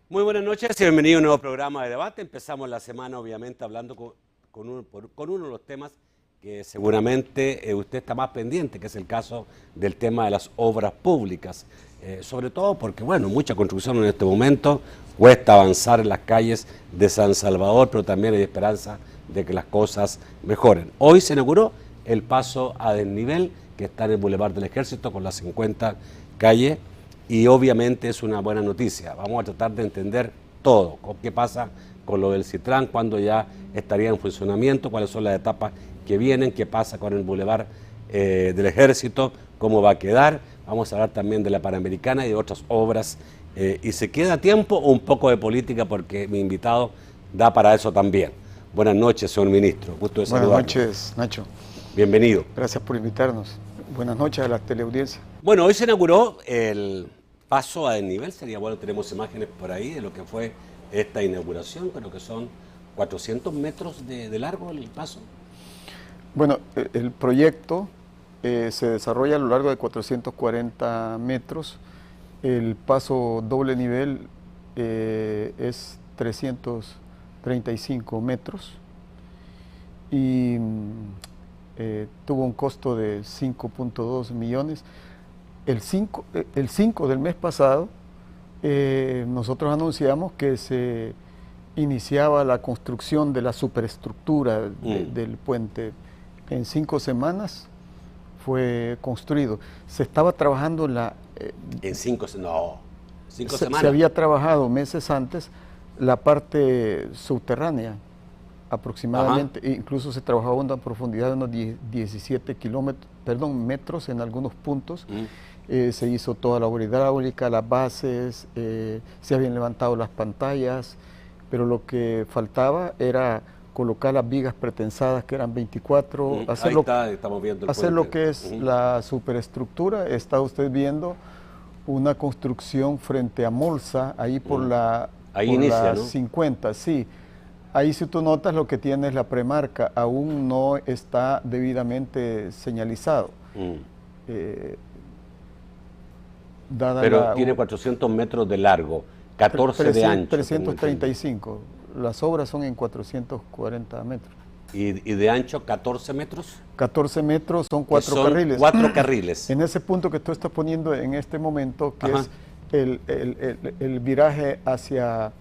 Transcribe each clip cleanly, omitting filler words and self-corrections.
Muy buenas noches y bienvenido a un nuevo programa de debate. Empezamos la semana obviamente hablando con uno de los temas que seguramente usted está más pendiente, que es el caso del tema de las obras públicas. Sobre todo porque, bueno, mucha construcción en este momento, cuesta avanzar en las calles de San Salvador, pero también hay esperanza de que las cosas mejoren. Hoy se inauguró el paso a desnivel que está en el Boulevard del Ejército con las 50 calles. Y obviamente es una buena noticia. Vamos a tratar de entender todo. ¿Qué pasa con lo del Citrán? ¿Cuándo ya estaría en funcionamiento? ¿Cuáles son las etapas que vienen? ¿Qué pasa con el Boulevard del Ejército? ¿Cómo va a quedar? Vamos a hablar también de la Panamericana y de otras obras. Y se queda tiempo un poco de política porque mi invitado da para eso también. Buenas noches, señor ministro. Gusto de saludarlo. Buenas noches, Nacho. Bienvenido. Gracias por invitarnos. Buenas noches a la teleaudiencia. Bueno, hoy se inauguró el paso a desnivel. Sería bueno, tenemos imágenes por ahí de lo que fue esta inauguración. Creo que son 400 metros de largo el paso. Bueno, el proyecto se desarrolla a lo largo de 440 metros. El paso doble nivel es 335 metros y tuvo un costo de 5.2 millones. El 5 del mes pasado, nosotros anunciamos que se iniciaba la construcción de la superestructura del puente. En 5 semanas fue construido. Se estaba trabajando En 5 semanas. Se había trabajado meses antes la parte subterránea, aproximadamente. Incluso se trabajaba a una profundidad de unos 17 metros en algunos puntos. Se hizo toda la obra hidráulica, las bases, se habían levantado las pantallas, pero lo que faltaba era colocar las vigas pretensadas, que eran 24, hacer lo que es la superestructura. Está usted viendo una construcción frente a Molsa, ahí por la 50, sí. Ahí si tú notas lo que tiene es la premarca, aún no está debidamente señalizado. Pero tiene 400 metros de largo, 14 de ancho. 335. Las obras son en 440 metros. ¿Y de ancho 14 metros? 14 metros son 4 carriles. 4 carriles. En ese punto que tú estás poniendo en este momento, que es el viraje hacia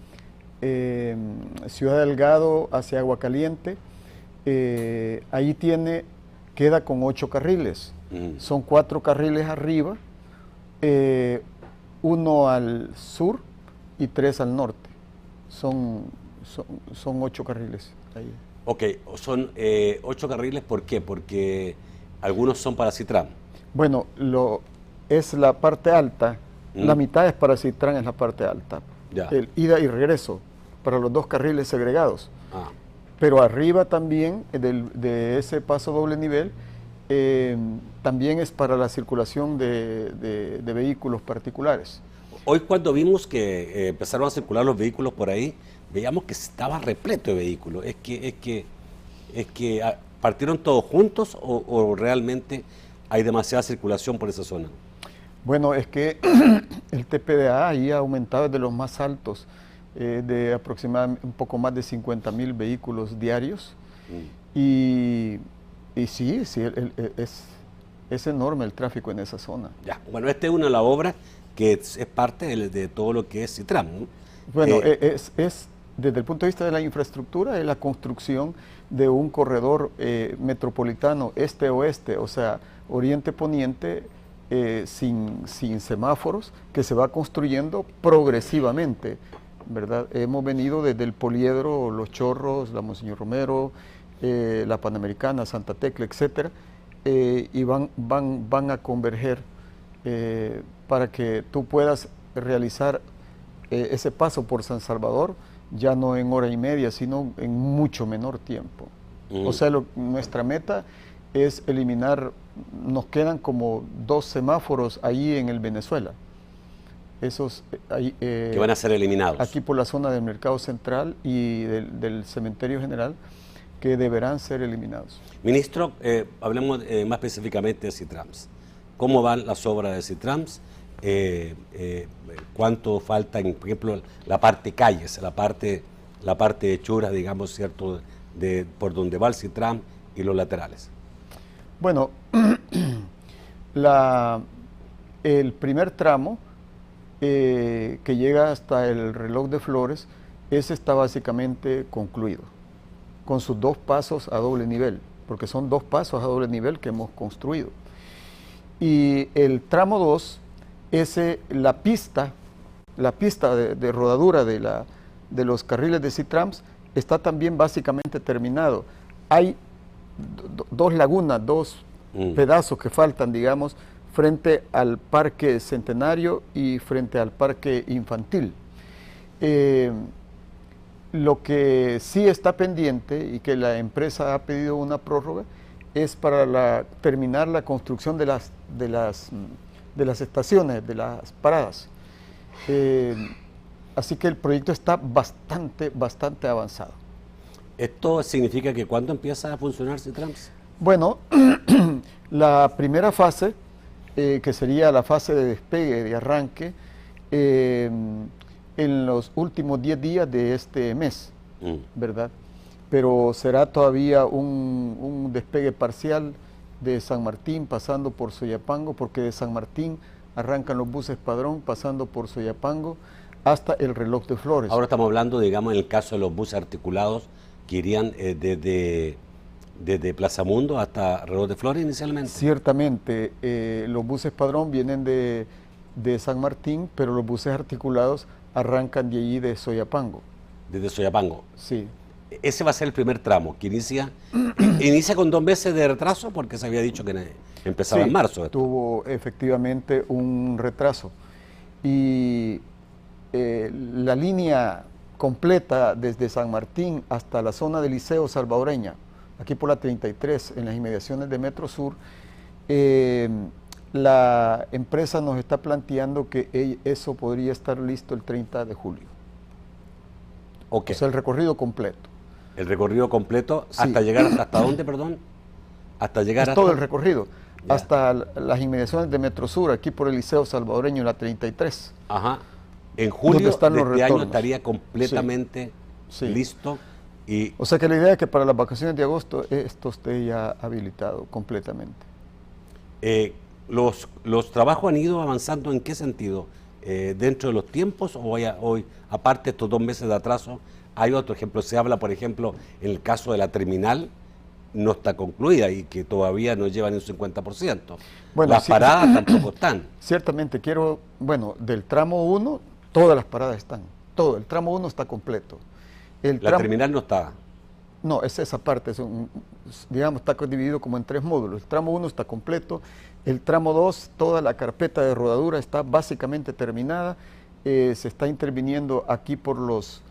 Ciudad Delgado, hacia Agua Caliente, ahí queda con 8 carriles. Son 4 carriles arriba, 1 al sur y 3 al norte. Son 8 carriles ahí. Ok, son 8 carriles, ¿por qué? Porque algunos son para Citrán. Bueno, es la parte alta, la mitad es para Citrán, es la parte alta. Ya. El ida y regreso para los 2 carriles segregados. Pero arriba también de ese paso doble nivel, también es para la circulación de vehículos particulares. Hoy cuando vimos que empezaron a circular los vehículos por ahí, veíamos que estaba repleto de vehículos. Es que partieron todos juntos o realmente hay demasiada circulación por esa zona. Bueno, es que el TPDA ahí ha aumentado de los más altos, de aproximadamente un poco más de 50.000 vehículos diarios. Y sí, es enorme el tráfico en esa zona. Ya, bueno, esta es una de las obras que es parte de todo lo que es Citrán, ¿no? Bueno, desde el punto de vista de la infraestructura, es la construcción de un corredor metropolitano este-oeste, o sea, oriente-poniente, sin semáforos, que se va construyendo progresivamente, ¿verdad? Hemos venido desde el Poliedro, Los Chorros, la Monseñor Romero, la Panamericana, Santa Tecla, etcétera, y van a converger para que tú puedas realizar ese paso por San Salvador, ya no en hora y media, sino en mucho menor tiempo. O sea, nuestra meta es eliminar, nos quedan como 2 semáforos ahí en el Venezuela. Esos que van a ser eliminados. Aquí por la zona del Mercado Central y del Cementerio General, que deberán ser eliminados. Ministro, hablemos más específicamente de Citrams. ¿Cómo van las obras de Citrams? cuánto falta, por ejemplo, la parte calles, la parte de Churas, digamos, ¿cierto?, por donde va el Citram y los laterales. Bueno, el primer tramo que llega hasta el reloj de Flores, ese está básicamente concluido, con sus 2 pasos a doble nivel, porque son 2 pasos a doble nivel que hemos construido. Y el tramo 2, la pista de rodadura de los carriles de Citrams está también básicamente terminado. Hay 2 lagunas, 2 pedazos que faltan, digamos, frente al Parque Centenario y frente al Parque Infantil. Lo que sí está pendiente y que la empresa ha pedido una prórroga es para terminar la construcción de las estaciones, de las paradas. Así que el proyecto está bastante avanzado. ¿Esto significa que cuándo empieza a funcionar Citrams? Bueno, la primera fase, que sería la fase de despegue, de arranque, en los últimos 10 días de este mes, ¿verdad? Pero será todavía un despegue parcial de San Martín pasando por Soyapango, porque de San Martín arrancan los buses Padrón pasando por Soyapango hasta el reloj de Flores. Ahora estamos hablando, digamos, en el caso de los buses articulados que irían desde Plaza Mundo hasta reloj de Flores inicialmente. Ciertamente, los buses Padrón vienen de San Martín, pero los buses articulados arrancan de allí de Soyapango. Desde Soyapango. Sí. Ese va a ser el primer tramo, que inicia con 2 meses de retraso, porque se había dicho que empezaba en marzo. Esto tuvo efectivamente un retraso. Y la línea completa desde San Martín hasta la zona del Liceo Salvadoreña, aquí por la 33, en las inmediaciones de Metro Sur, la empresa nos está planteando que eso podría estar listo el 30 de julio. Okay. O sea, el recorrido completo. El recorrido completo, sí. ¿Hasta llegar hasta dónde, perdón? Hasta llegar todo el recorrido, ya. Hasta las inmediaciones de Metro Sur, aquí por el Liceo Salvadoreño, la 33. Ajá. En julio de este año estaría completamente listo. Y o sea que la idea es que para las vacaciones de agosto esto esté ya habilitado completamente. ¿Los trabajos han ido avanzando en qué sentido? ¿Dentro de los tiempos o hoy, aparte de estos 2 meses de atraso, hay otro ejemplo? Se habla, por ejemplo, en el caso de la terminal, no está concluida y que todavía no lleva ni un 50%. Bueno, las paradas tampoco están. Ciertamente, del tramo 1, todas las paradas están. Todo, el tramo 1 está completo. La terminal no está. No, es esa parte, digamos, está dividido como en 3 módulos. El tramo 1 está completo, el tramo 2, toda la carpeta de rodadura está básicamente terminada, se está interviniendo aquí por los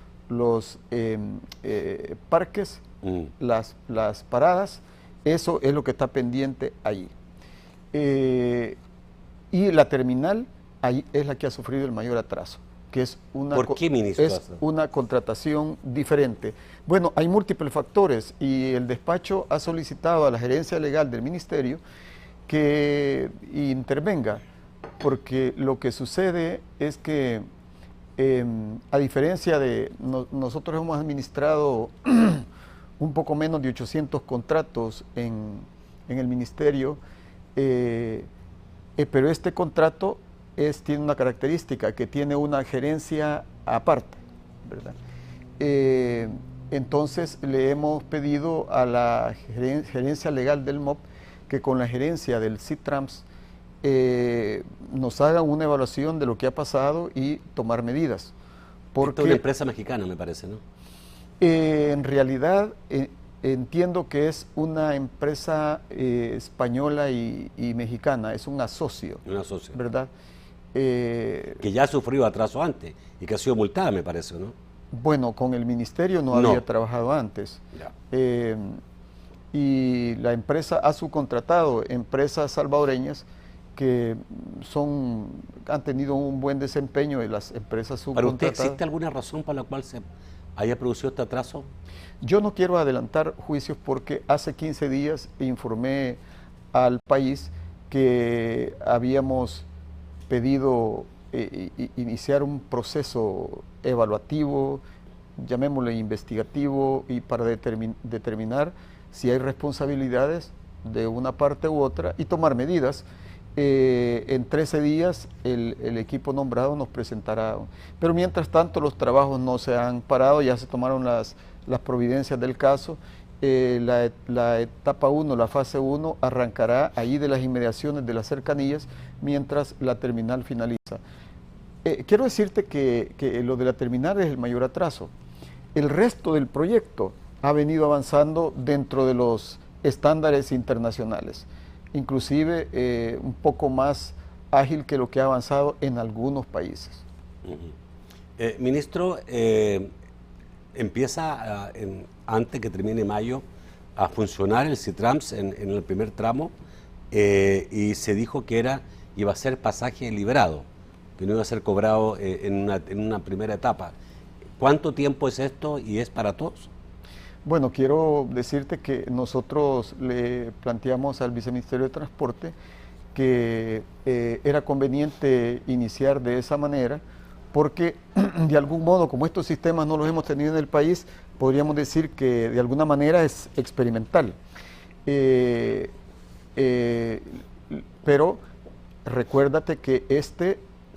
parques, las paradas, eso es lo que está pendiente allí. Y la terminal, ahí es la que ha sufrido el mayor atraso, que es ¿Por qué, ministro? Es una contratación diferente. Bueno, hay múltiples factores y el despacho ha solicitado a la gerencia legal del ministerio que intervenga, porque lo que sucede es que a diferencia de nosotros hemos administrado un poco menos de 800 contratos en el ministerio, pero este contrato tiene una característica, que tiene una gerencia aparte, ¿verdad? Entonces le hemos pedido a la gerencia legal del MOP que con la gerencia del Citrams nos hagan una evaluación de lo que ha pasado y tomar medidas. Porque esto es una empresa mexicana, me parece, ¿no? En realidad entiendo que es una empresa española y mexicana, es un asocio. Un asocio. ¿Verdad? Que ya ha sufrido atraso antes y que ha sido multada, me parece, ¿no? Bueno, con el ministerio no había trabajado antes. Y la empresa ha subcontratado empresas salvadoreñas que han tenido un buen desempeño de las empresas subcontratadas. ¿Para usted existe alguna razón por la cual se haya producido este atraso? Yo no quiero adelantar juicios porque hace 15 días informé al país que habíamos pedido iniciar un proceso evaluativo, llamémosle investigativo, y para determinar si hay responsabilidades de una parte u otra y tomar medidas. En 13 días el equipo nombrado nos presentará, pero mientras tanto los trabajos no se han parado, ya se tomaron las providencias del caso. La etapa 1, la fase 1, arrancará ahí de las inmediaciones de las cercanías mientras la terminal finaliza. Quiero decirte que lo de la terminal es el mayor atraso. El resto del proyecto ha venido avanzando dentro de los estándares internacionales, inclusive un poco más ágil que lo que ha avanzado en algunos países. Ministro, empieza antes que termine mayo a funcionar el CITRAMS en el primer tramo, y se dijo que iba a ser pasaje liberado, que no iba a ser cobrado en una primera etapa. ¿Cuánto tiempo es esto y es para todos? Bueno, quiero decirte que nosotros le planteamos al Viceministerio de Transporte que era conveniente iniciar de esa manera, porque de algún modo, como estos sistemas no los hemos tenido en el país, podríamos decir que de alguna manera es experimental. Pero recuérdate que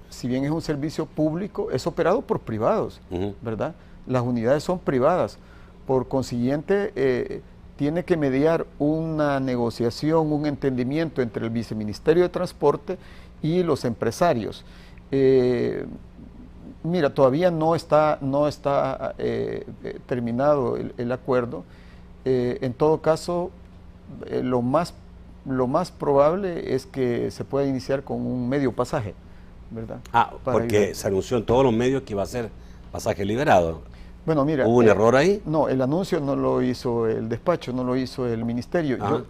si bien es un servicio público, es operado por privados, ¿verdad? Las unidades son privadas. Por consiguiente, tiene que mediar una negociación, un entendimiento entre el Viceministerio de Transporte y los empresarios. Mira, todavía no está terminado el acuerdo. En todo caso, lo más probable es que se pueda iniciar con un medio pasaje, ¿verdad? Porque se anunció en todos los medios que iba a ser pasaje liberado. Bueno, mira, ¿hubo un error ahí? No, el anuncio no lo hizo el despacho, no lo hizo el ministerio. A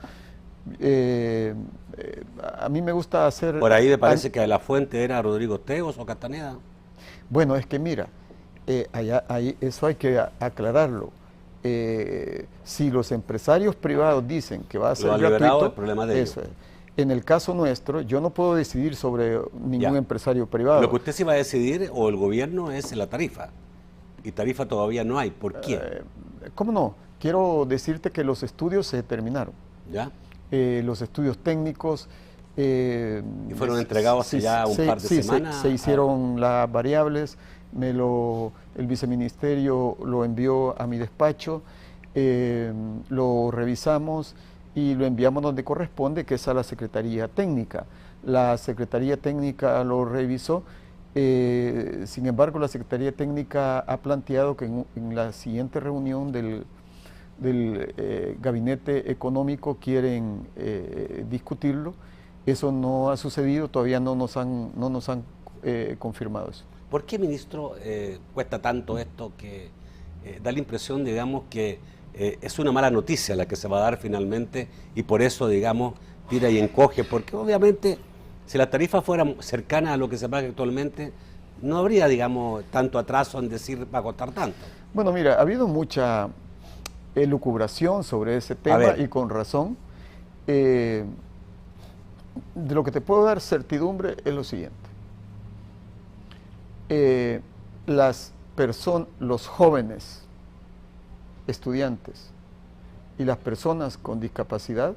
mí me gusta hacer... Por ahí me parece que la fuente era Rodrigo Teos o Castaneda. Bueno, es que mira, eso hay que aclararlo. Si los empresarios privados dicen que va a ser gratuito, el problema de ellos. Eso es. En el caso nuestro, yo no puedo decidir sobre ningún empresario privado. Lo que usted sí va a decidir, o el gobierno, es la tarifa. Y tarifa todavía no hay. ¿Por qué? ¿Cómo no? Quiero decirte que los estudios se terminaron. ¿Ya? Los estudios técnicos... ¿Y fueron entregados hace ya un par de semanas? Se hicieron las variables, el viceministerio lo envió a mi despacho, lo revisamos y lo enviamos donde corresponde, que es a la Secretaría Técnica. La Secretaría Técnica lo revisó. Sin embargo, la Secretaría Técnica ha planteado que en la siguiente reunión del Gabinete Económico quieren discutirlo. Eso no ha sucedido, todavía no nos han confirmado eso. ¿Por qué, ministro, cuesta tanto esto que da la impresión, digamos, que es una mala noticia la que se va a dar finalmente y por eso, digamos, tira y encoge? Porque obviamente, si la tarifa fuera cercana a lo que se paga actualmente, no habría, digamos, tanto atraso en decir va a costar tanto. Bueno, mira, ha habido mucha elucubración sobre ese tema y con razón. De lo que te puedo dar certidumbre es lo siguiente. Los jóvenes, estudiantes y las personas con discapacidad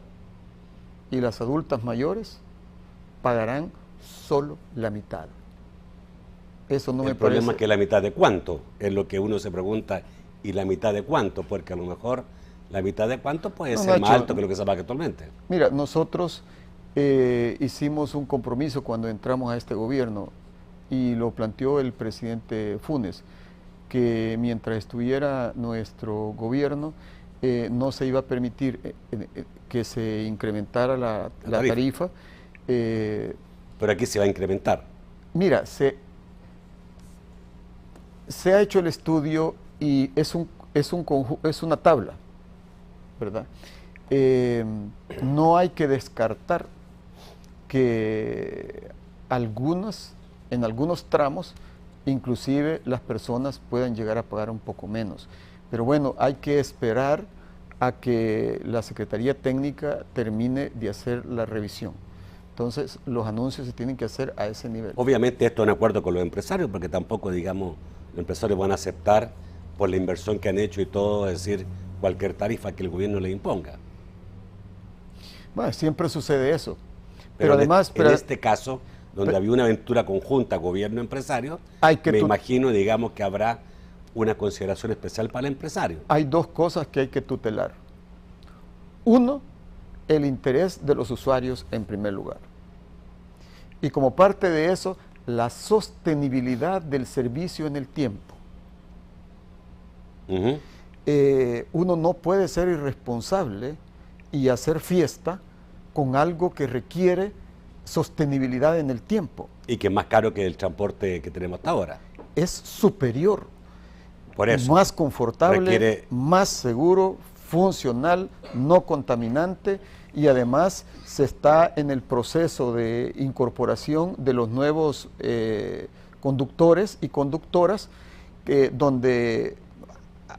y las adultas mayores pagarán solo la mitad. Eso no me parece. El problema es que la mitad de cuánto es lo que uno se pregunta, y la mitad de cuánto, porque a lo mejor la mitad de cuánto puede ser más alto que lo que se paga actualmente. Mira, nosotros hicimos un compromiso cuando entramos a este gobierno y lo planteó el presidente Funes, que mientras estuviera nuestro gobierno no se iba a permitir que se incrementara la tarifa. Pero aquí se va a incrementar. Mira, se ha hecho el estudio y es una tabla, ¿verdad? No hay que descartar que en algunos tramos, inclusive las personas puedan llegar a pagar un poco menos. Pero bueno, hay que esperar a que la Secretaría Técnica termine de hacer la revisión. Entonces, los anuncios se tienen que hacer a ese nivel. Obviamente esto en acuerdo con los empresarios, porque tampoco, digamos, los empresarios van a aceptar por la inversión que han hecho y todo, es decir, cualquier tarifa que el gobierno le imponga. Bueno, siempre sucede eso. Pero además... en este caso, donde había una aventura conjunta gobierno-empresario, me imagino, digamos, que habrá una consideración especial para el empresario. Hay dos cosas que hay que tutelar. Uno, el interés de los usuarios en primer lugar. Y como parte de eso, la sostenibilidad del servicio en el tiempo. Uno no puede ser irresponsable y hacer fiesta con algo que requiere sostenibilidad en el tiempo. Y que es más caro que el transporte que tenemos hasta ahora. Es superior. Por eso. Más confortable, más seguro, funcional, no contaminante, y además se está en el proceso de incorporación de los nuevos conductores y conductoras, donde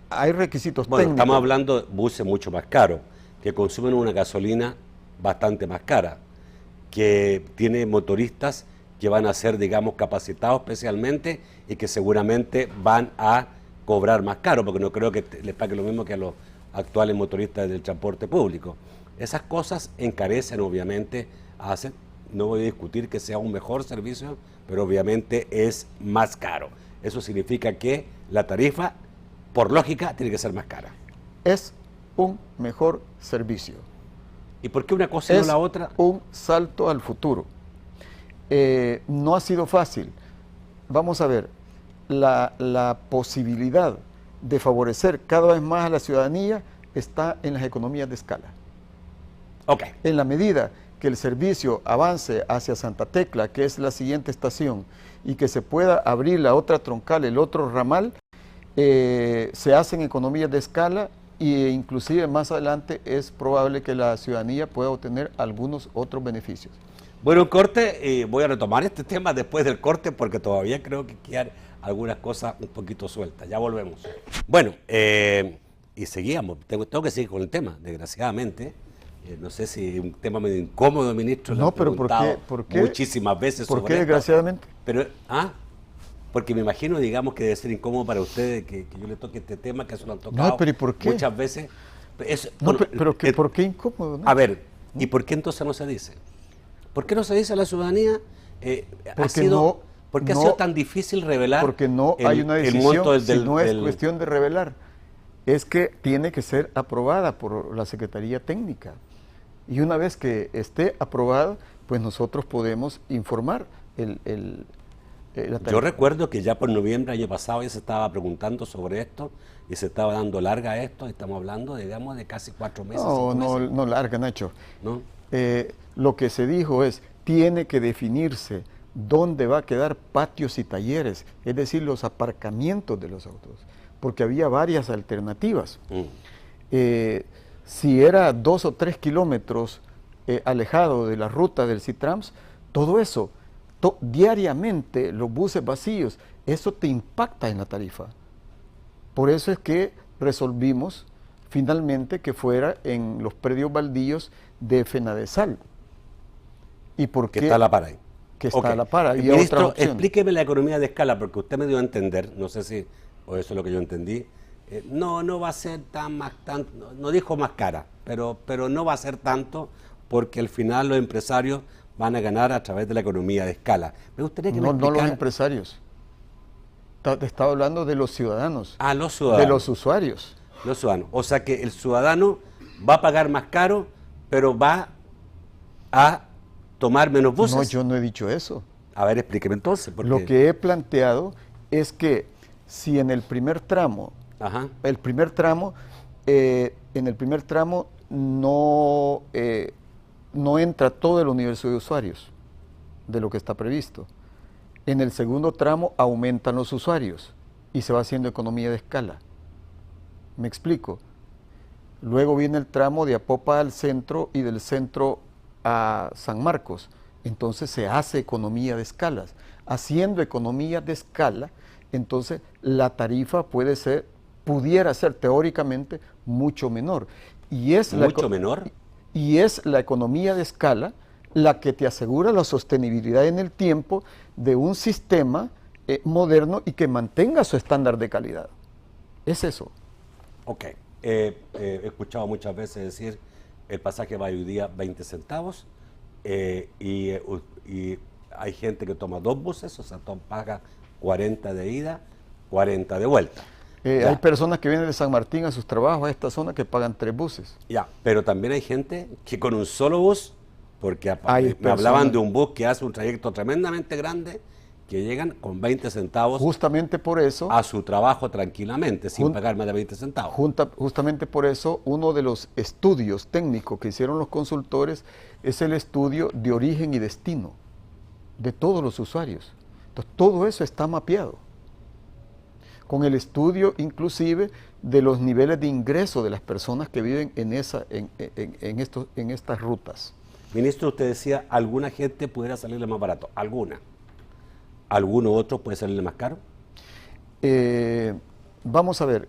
hay requisitos técnicos. Estamos hablando de buses mucho más caros, que consumen una gasolina bastante más cara, que tiene motoristas que van a ser, digamos, capacitados especialmente y que seguramente van a cobrar más caro, porque no creo que les pague lo mismo que a los actuales motoristas del transporte público. Esas cosas encarecen, obviamente, no voy a discutir que sea un mejor servicio, pero obviamente es más caro. Eso significa que la tarifa, por lógica, tiene que ser más cara. Es un mejor servicio. ¿Y por qué una cosa y no la otra? Un salto al futuro. No ha sido fácil. Vamos a ver, la posibilidad de favorecer cada vez más a la ciudadanía está en las economías de escala. En la medida que el servicio avance hacia Santa Tecla, que es la siguiente estación, y que se pueda abrir la otra troncal, el otro ramal, se hacen economías de escala, e inclusive más adelante es probable que la ciudadanía pueda obtener algunos otros beneficios. Bueno, corte, voy a retomar este tema después del corte porque todavía creo que quedan algunas cosas un poquito sueltas. Ya volvemos. Bueno, y seguíamos. Tengo que seguir con el tema, desgraciadamente. No sé si es un tema medio incómodo, ministro. No, pero ¿por qué? Muchísimas veces sobre ¿Por qué, desgraciadamente? Pero, porque me imagino, digamos, que debe ser incómodo para ustedes que yo le toque este tema, que se lo han tocado no, pero ¿y por qué? Muchas veces. ¿Por qué incómodo? ¿No? A ver, ¿y por qué entonces no se dice? ¿Por qué no se dice a la ciudadanía? ¿Por qué ha sido tan difícil revelar? Porque no hay una decisión, no es cuestión de revelar. Es que tiene que ser aprobada por la Secretaría Técnica. Y una vez que esté aprobada, pues nosotros podemos informar la tarifa. Yo recuerdo que ya por noviembre del año pasado ya se estaba preguntando sobre esto y se estaba dando larga a esto. Estamos hablando, digamos, de casi 4 meses. No larga, Nacho. ¿No? Lo que se dijo es, tiene que definirse dónde va a quedar patios y talleres, es decir, los aparcamientos de los autos, porque había varias alternativas. Si era 2 o 3 kilómetros alejado de la ruta del Citrams, todo eso, diariamente los buses vacíos, eso te impacta en la tarifa. Por eso es que resolvimos finalmente que fuera en los predios baldíos de Fenadesal. ¿Y por qué? Que está a la par ahí. Que está a la par. Y ministro, explíqueme la economía de escala, porque usted me dio a entender, no sé si, o eso es lo que yo entendí, no va a ser no dijo más cara, pero no va a ser tanto, porque al final los empresarios van a ganar a través de la economía de escala. Me gustaría que me explicara. No los empresarios. Te estaba hablando de los ciudadanos. Los ciudadanos. De los usuarios. Los ciudadanos. O sea que el ciudadano va a pagar más caro, pero va a tomar menos buses. No, yo no he dicho eso. A ver, explíqueme entonces. Lo que he planteado es que si en el primer tramo, en el primer tramo no entra todo el universo de usuarios de lo que está previsto. En el segundo tramo aumentan los usuarios y se va haciendo economía de escala. ¿Me explico? Luego viene el tramo de Apopa al centro y del centro a San Marcos. Entonces se hace economía de escalas. Haciendo economía de escala, entonces la tarifa pudiera ser teóricamente mucho menor. ¿Mucho menor? Y es la economía de escala la que te asegura la sostenibilidad en el tiempo de un sistema moderno y que mantenga su estándar de calidad. Es eso. Ok. He escuchado muchas veces decir el pasaje va hoy día 20 centavos y hay gente que toma 2 buses, o sea, paga 40 de ida, 40 de vuelta. Hay personas que vienen de San Martín a sus trabajos a esta zona que pagan 3 buses. Ya, pero también hay gente que con un solo bus, porque me hablaban de un bus que hace un trayecto tremendamente grande, que llegan con 20 centavos justamente por eso, a su trabajo tranquilamente, sin pagar más de 20 centavos. Justamente por eso, uno de los estudios técnicos que hicieron los consultores es el estudio de origen y destino de todos los usuarios. Entonces, todo eso está mapeado, con el estudio inclusive de los niveles de ingreso de las personas que viven en estas rutas. Ministro, usted decía, alguna gente pudiera salirle más barato, alguna. ¿Alguno otro puede salirle más caro? Vamos a ver,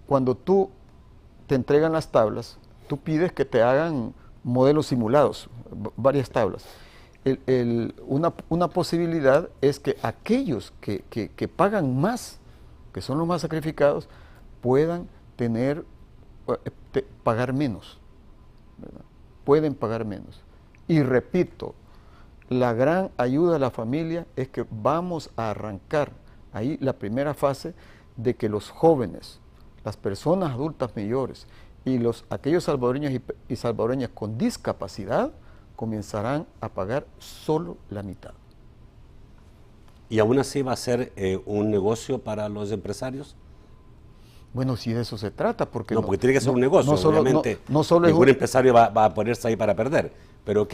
cuando tú te entregan las tablas, tú pides que te hagan modelos simulados, varias tablas. Una posibilidad es que aquellos que pagan más, que son los más sacrificados, puedan pagar menos, ¿verdad? Pueden pagar menos. Y repito, la gran ayuda a la familia es que vamos a arrancar ahí la primera fase de que los jóvenes, las personas adultas mayores y aquellos salvadoreños y salvadoreñas con discapacidad comenzarán a pagar solo la mitad. ¿Y aún así va a ser un negocio para los empresarios? Bueno, si de eso se trata, porque porque tiene que ser un negocio, obviamente. No solo ningún empresario va a ponerse ahí para perder, pero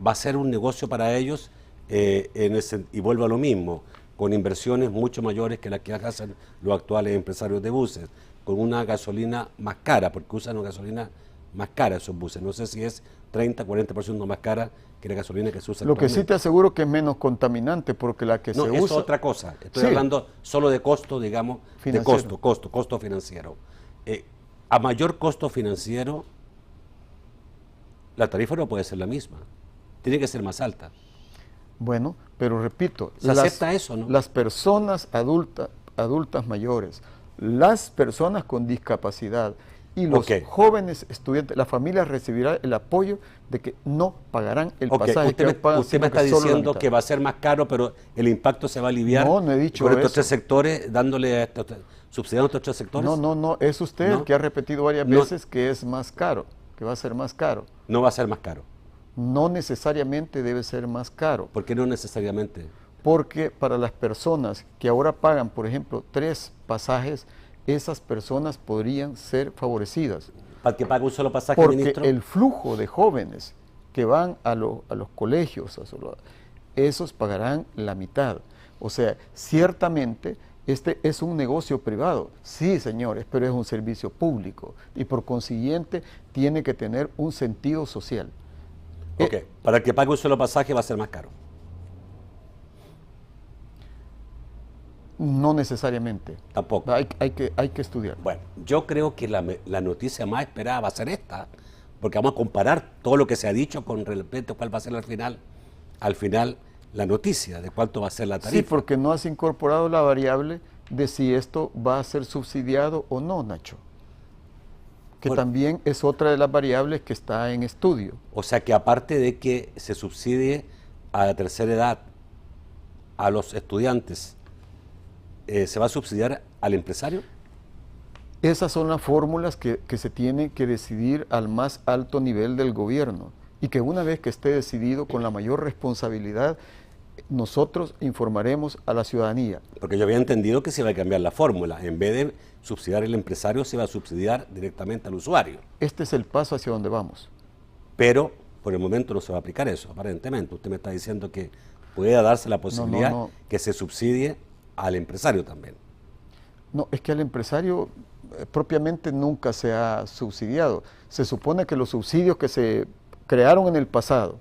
va a ser un negocio para ellos y vuelvo a lo mismo, con inversiones mucho mayores que las que hacen los actuales empresarios de buses, con una gasolina más cara, porque usan una gasolina más cara esos buses. No sé si es 30, 40% más cara que la gasolina que se usa. Lo que sí te aseguro que es menos contaminante, porque la que se usa... No, es otra cosa. Estoy hablando solo de costo, digamos, financiero. De costo financiero. A mayor costo financiero, la tarifa no puede ser la misma. Tiene que ser más alta. Bueno, pero repito, ¿se acepta eso, no? Las personas adultas mayores, las personas con discapacidad y los jóvenes estudiantes, la familia recibirá el apoyo de que no pagarán el pasaje que pagan. Usted me está diciendo que va a ser más caro, pero el impacto se va a aliviar. No he dicho por estos 3 sectores, subsidiando estos 3 sectores. No, es usted el que ha repetido varias veces que es más caro, que va a ser más caro. No va a ser más caro. No necesariamente debe ser más caro. ¿Por qué no necesariamente? Porque para las personas que ahora pagan, por ejemplo, 3 pasajes, esas personas podrían ser favorecidas. ¿Para que pague un solo pasaje, porque ministro? El flujo de jóvenes que van a los colegios, esos pagarán la mitad. O sea, ciertamente este es un negocio privado, sí señores, pero es un servicio público y por consiguiente tiene que tener un sentido social. Ok, para que pague un solo pasaje va a ser más caro. No necesariamente. Tampoco. Hay que estudiar. Bueno, yo creo que la noticia más esperada va a ser esta, porque vamos a comparar todo lo que se ha dicho con respecto a cuál va a ser al final la noticia de cuánto va a ser la tarifa. Sí, porque no has incorporado la variable de si esto va a ser subsidiado o no, Nacho. Que también es otra de las variables que está en estudio. O sea que aparte de que se subsidie a la tercera edad, a los estudiantes, ¿se va a subsidiar al empresario? Esas son las fórmulas que se tienen que decidir al más alto nivel del gobierno y que una vez que esté decidido con la mayor responsabilidad, nosotros informaremos a la ciudadanía. Porque yo había entendido que se iba a cambiar la fórmula. En vez de subsidiar al empresario, se iba a subsidiar directamente al usuario. Este es el paso hacia donde vamos. Pero por el momento no se va a aplicar eso, aparentemente. Usted me está diciendo que pueda darse la posibilidad que se subsidie al empresario también. No, es que al empresario propiamente nunca se ha subsidiado. Se supone que los subsidios que se crearon en el pasado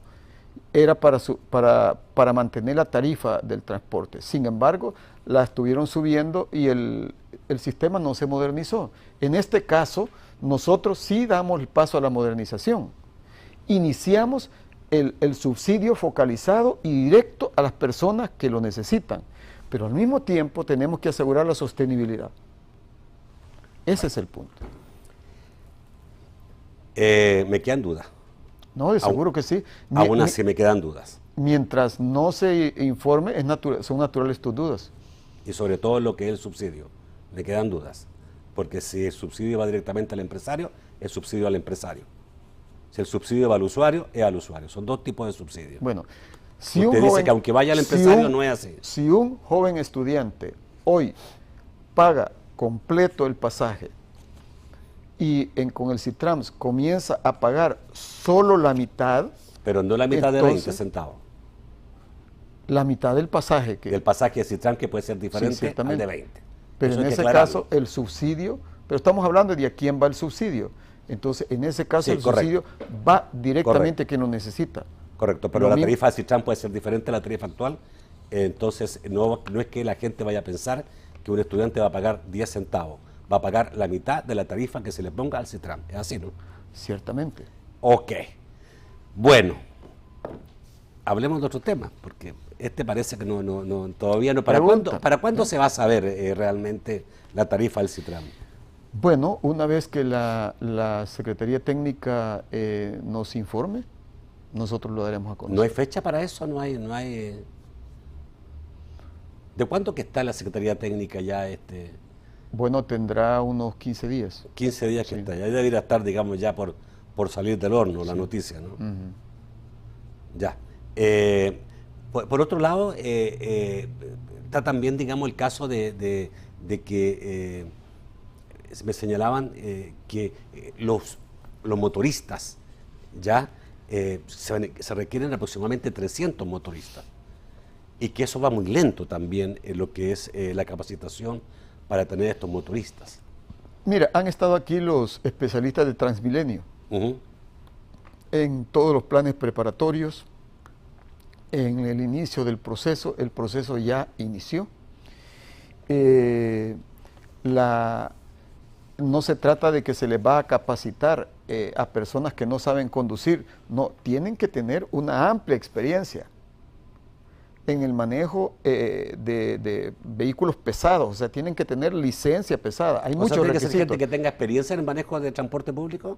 era para mantener la tarifa del transporte. Sin embargo, la estuvieron subiendo y el sistema no se modernizó. En este caso, nosotros sí damos el paso a la modernización. Iniciamos el subsidio focalizado y directo a las personas que lo necesitan, pero al mismo tiempo tenemos que asegurar la sostenibilidad. Ese es el punto. Me quedan dudas. No, de seguro que sí. Aún así me quedan dudas. Mientras no se informe, son naturales tus dudas. Y sobre todo lo que es el subsidio. Me quedan dudas. Porque si el subsidio va directamente al empresario, es subsidio al empresario. Si el subsidio va al usuario, es al usuario. Son dos tipos de subsidios. Bueno, si usted dice que aunque vaya al empresario no es así. Si un joven estudiante hoy paga completo el pasaje y con el Citrams comienza a pagar solo la mitad. Pero no la mitad de 20 centavos. La mitad del pasaje. Del pasaje de Citrams, que puede ser diferente al de 20. Pero en ese caso el subsidio, pero estamos hablando de a quién va el subsidio. Entonces, en ese caso el subsidio va directamente a quien lo necesita. Correcto, pero la tarifa de Citrams puede ser diferente a la tarifa actual. Entonces, no es que la gente vaya a pensar que un estudiante va a pagar 10 centavos. Va a pagar la mitad de la tarifa que se le ponga al Citrams. ¿Es así, no? Ciertamente. Ok. Bueno, hablemos de otro tema, porque parece que todavía no. ¿Para cuándo se va a saber realmente la tarifa del Citrams? Bueno, una vez que la Secretaría Técnica nos informe, nosotros lo daremos a conocer. ¿No hay fecha para eso? ¿No hay? ¿De cuánto que está la Secretaría Técnica ya? Bueno, tendrá unos 15 días. 15 días que está. Ya debería estar, digamos, ya por salir del horno la noticia, ¿no? Ya. Por otro lado, está también, digamos, el caso de que me señalaban que los motoristas ya se requieren aproximadamente 300 motoristas y que eso va muy lento también en lo que es la capacitación para tener estos motoristas. Mira, han estado aquí los especialistas de Transmilenio en todos los planes preparatorios, en el inicio del proceso. El proceso ya inició. No se trata de que se les va a capacitar a personas que no saben conducir, no, tienen que tener una amplia experiencia en el manejo de vehículos pesados, o sea, tienen que tener licencia pesada. Hay muchos requisitos. ¿Tiene que ser gente que tenga experiencia en el manejo de transporte público?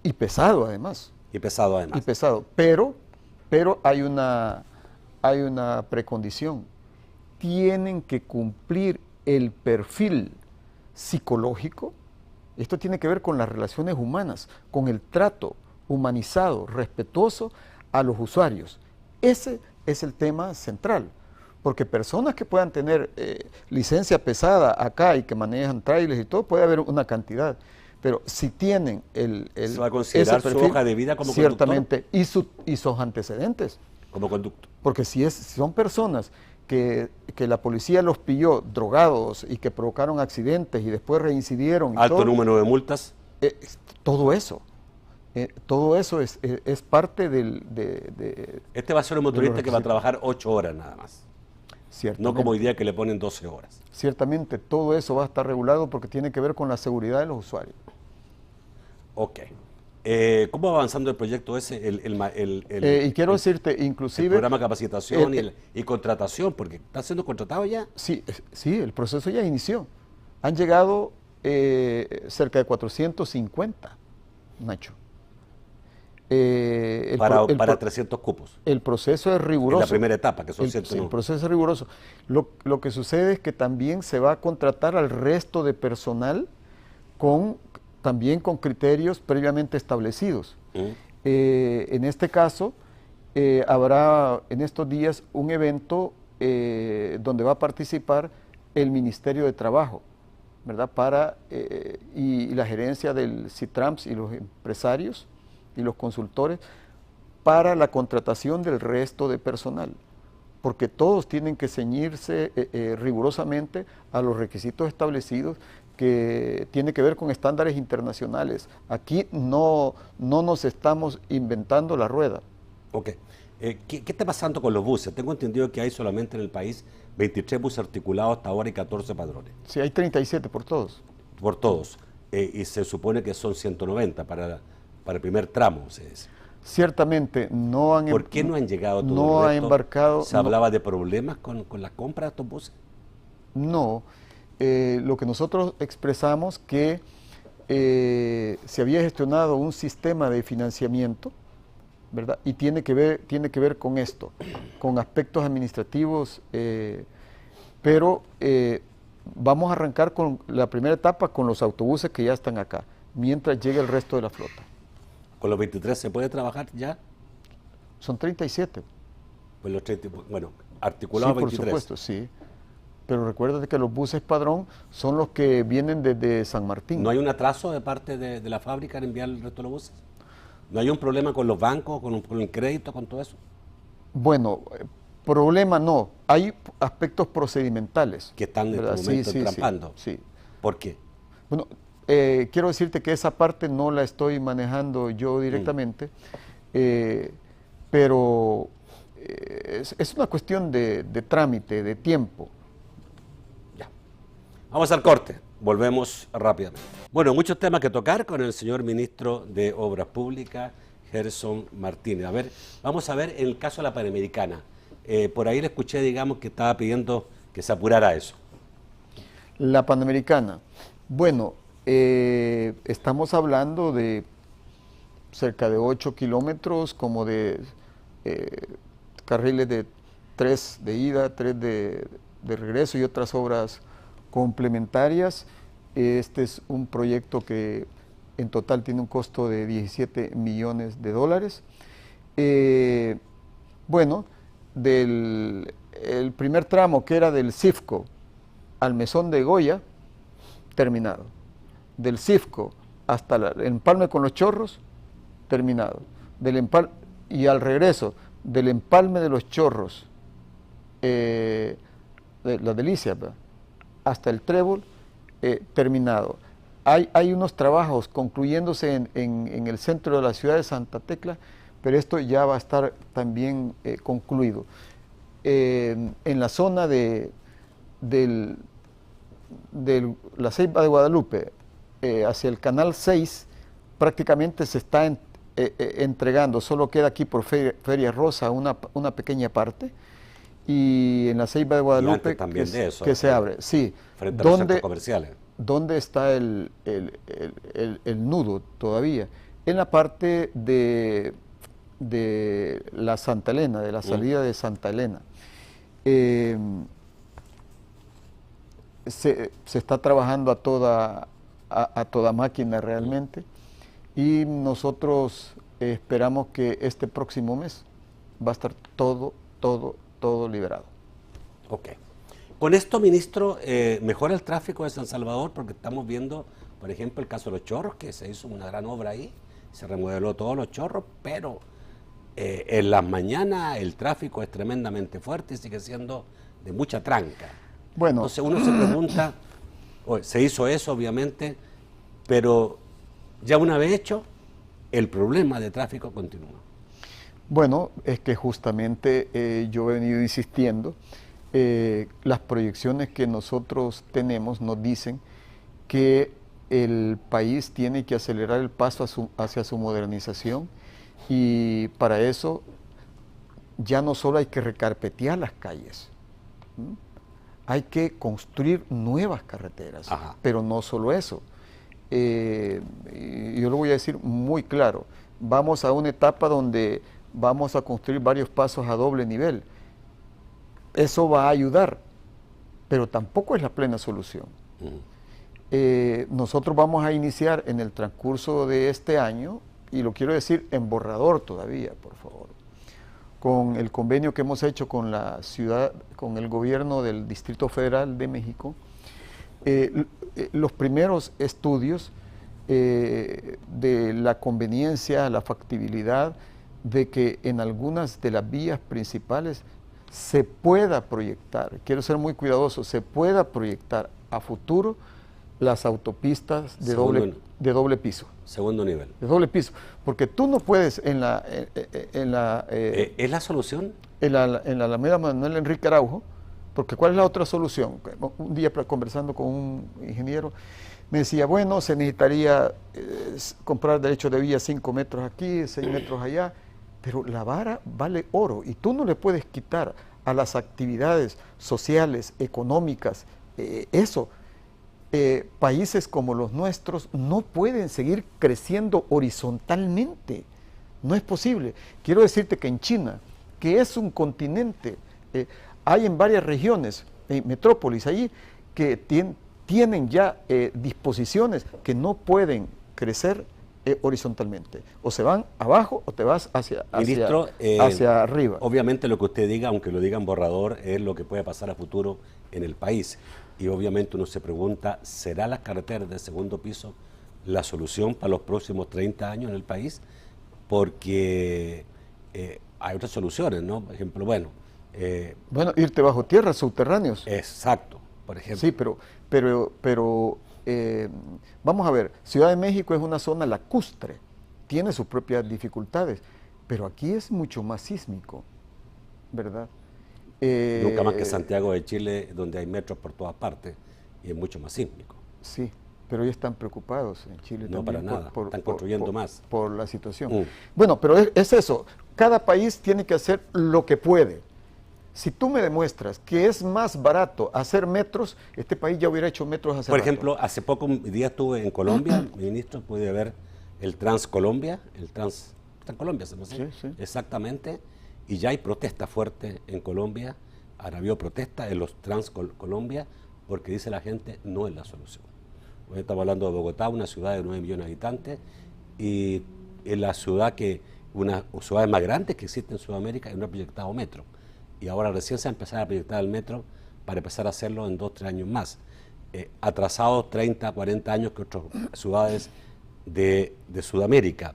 Y pesado además. Y pesado además. Y pesado, pero hay una precondición. Tienen que cumplir el perfil psicológico. Esto tiene que ver con las relaciones humanas, con el trato humanizado, respetuoso a los usuarios. Ese es el tema central, porque personas que puedan tener licencia pesada acá y que manejan trailers y todo, puede haber una cantidad, pero si tienen se va a considerar su hoja de vida como ciertamente, conductor y sus antecedentes como conductor, porque si son personas que la policía los pilló drogados y que provocaron accidentes y después reincidieron. Alto número de multas. Todo eso es parte Este va a ser un motorista que va a trabajar 8 horas nada más. No como hoy día que le ponen 12 horas. Ciertamente, todo eso va a estar regulado porque tiene que ver con la seguridad de los usuarios. Ok. ¿Cómo va avanzando el proyecto ese? Y quiero decirte, inclusive... El programa de capacitación y contratación, porque ¿está siendo contratado ya? Sí, el proceso ya inició. Han llegado cerca de 450, Nacho. Para 300 cupos. El proceso es riguroso. En la primera etapa, que son 100. El proceso es riguroso. Lo que sucede es que también se va a contratar al resto de personal también con criterios previamente establecidos. En este caso, habrá en estos días un evento donde va a participar el Ministerio de Trabajo, ¿verdad? Y la gerencia del Citrams y los empresarios y los consultores para la contratación del resto de personal, porque todos tienen que ceñirse rigurosamente a los requisitos establecidos que tiene que ver con estándares internacionales. Aquí no nos estamos inventando la rueda. Ok. ¿Qué está pasando con los buses? Tengo entendido que hay solamente en el país 23 buses articulados hasta ahora y 14 padrones. Sí, hay 37 por todos. Por todos. Y se supone que son 190 para el primer tramo, se dice. Ciertamente no han... ¿Por qué no han llegado todos no el ha resto? embarcado... ¿Se hablaba de problemas con la compra de estos buses? No. Lo que nosotros expresamos que se había gestionado un sistema de financiamiento, ¿verdad? Y tiene que ver con esto, con aspectos administrativos, pero vamos a arrancar con la primera etapa con los autobuses que ya están acá, mientras llegue el resto de la flota. ¿Con los 23 se puede trabajar ya? Son 37. Pues los 30, bueno, articulados Sí, por 23. supuesto, sí. Pero recuérdate que los buses padrón son los que vienen desde San Martín. ¿No hay un atraso de parte de la fábrica en enviar el resto de los buses? ¿No hay un problema con los bancos, con el crédito, con todo eso? Bueno, problema no. Hay aspectos procedimentales. Que están en ¿verdad? este momento Sí, entrampando. Sí. ¿Por qué? Bueno, quiero decirte que esa parte no la estoy manejando yo directamente, pero es una cuestión de trámite, de tiempo. Ya. Vamos al corte. Volvemos rápidamente. Bueno, muchos temas que tocar con el señor ministro de Obras Públicas, Gerson Martínez. A ver, vamos a ver el caso de la Panamericana. Por ahí le escuché, digamos, que estaba pidiendo que se apurara eso. La Panamericana. Bueno, estamos hablando de cerca de 8 kilómetros, como de carriles de 3 de ida, 3 de regreso y otras obras complementarias. Este es un proyecto que en total tiene un costo de 17 millones de dólares. Bueno, el primer tramo, que era del CIFCO al Mesón de Goya, terminado. Del CIFCO hasta el empalme con los Chorros, terminado. Y al regreso, del empalme de los Chorros, de la Delicia, hasta el Trébol, terminado. Hay unos trabajos concluyéndose en el centro de la ciudad de Santa Tecla, pero esto ya va a estar también concluido. En la zona de la Ceiba de Guadalupe hacia el Canal 6, prácticamente se está entregando, solo queda aquí por Feria Rosa una pequeña parte, y en la Ceiba de Guadalupe también de eso, que se abre, sí. Frente a los centros comerciales. ¿Dónde está el nudo todavía? En la parte de la Santa Elena, de la salida de Santa Elena. Se está trabajando a toda máquina realmente, y nosotros esperamos que este próximo mes va a estar todo liberado. Ok. Con esto, ministro, ¿mejora el tráfico de San Salvador? Porque estamos viendo, por ejemplo, el caso de los Chorros, que se hizo una gran obra ahí, se remodeló todos los Chorros, pero en las mañanas el tráfico es tremendamente fuerte y sigue siendo de mucha tranca. Bueno, entonces uno se pregunta, se hizo eso obviamente, pero ya una vez hecho, el problema de tráfico continúa. Bueno, es que justamente yo he venido insistiendo, las proyecciones que nosotros tenemos nos dicen que el país tiene que acelerar el paso hacia su modernización, y para eso ya no solo hay que recarpetear las calles, hay que construir nuevas carreteras. Ajá. Pero no solo eso. Yo lo voy a decir muy claro, vamos a una etapa donde vamos a construir varios pasos a doble nivel. Eso va a ayudar, pero tampoco es la plena solución. Nosotros vamos a iniciar en el transcurso de este año, y lo quiero decir en borrador todavía, por favor, con el convenio que hemos hecho con la ciudad, con el gobierno del Distrito Federal de México, los primeros estudios de la conveniencia, la factibilidad de que en algunas de las vías principales se pueda proyectar, quiero ser muy cuidadoso, se pueda proyectar a futuro las autopistas de doble piso. Segundo nivel. De doble piso, porque tú no puedes ¿es la solución? En la Alameda Manuel Enrique Araujo, porque ¿cuál es la otra solución? Un día conversando con un ingeniero, me decía, bueno, se necesitaría comprar derecho de vía 5 metros aquí, 6 metros allá, pero la vara vale oro y tú no le puedes quitar a las actividades sociales, económicas, eso. Países como los nuestros no pueden seguir creciendo horizontalmente. No es posible. Quiero decirte que en China, que es un continente, hay en varias regiones, metrópolis allí, que tienen ya disposiciones que no pueden crecer horizontalmente. O se van abajo o te vas Ministro, hacia arriba. Obviamente lo que usted diga, aunque lo diga en borrador, es lo que puede pasar a futuro en el país. Y obviamente uno se pregunta, ¿será las carreteras de segundo piso la solución para los próximos 30 años en el país? Porque hay otras soluciones, ¿no? Por ejemplo, bueno, irte bajo tierra, subterráneos. Exacto, por ejemplo. Sí, pero vamos a ver, Ciudad de México es una zona lacustre, tiene sus propias dificultades, pero aquí es mucho más sísmico, ¿verdad? Nunca más que Santiago de Chile, donde hay metros por todas partes y es mucho más sísmico. Sí, pero ellos están preocupados en Chile no, también. No, para nada, están construyendo más. Por la situación. Bueno, pero es eso, cada país tiene que hacer lo que puede. Si tú me demuestras que es más barato hacer metros, este país ya hubiera hecho metros hace Por rato. ejemplo, hace poco día estuve en Colombia, ministro, pude ver el Transcolombia, Transcolombia, ¿se me hace? Sí, sí. Exactamente, y ya hay protesta fuerte en Colombia, ahora habido protesta en los Transcolombia, porque dice la gente, no es la solución. Hoy estamos hablando de Bogotá, una ciudad de 9 millones de habitantes, y en la ciudad una ciudad más grande que existe en Sudamérica, y no ha proyectado metro. Y ahora recién se ha empezado a proyectar el metro para empezar a hacerlo en 2 o 3 años más. Atrasados 30, 40 años que otras ciudades de Sudamérica.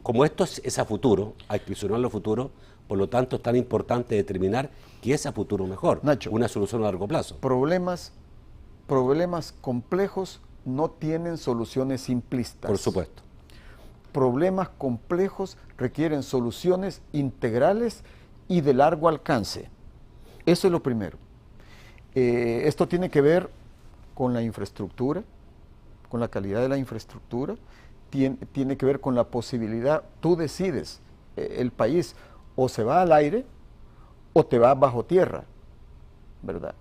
Como esto es a futuro, hay que visionarlo a futuro, por lo tanto es tan importante determinar qué es a futuro mejor, Nacho, una solución a largo plazo. Problemas complejos no tienen soluciones simplistas. Por supuesto. Problemas complejos requieren soluciones integrales y de largo alcance. Eso es lo primero. Esto tiene que ver con la infraestructura, con la calidad de la infraestructura, tiene que ver con la posibilidad, tú decides, el país o se va al aire o te va bajo tierra, ¿verdad?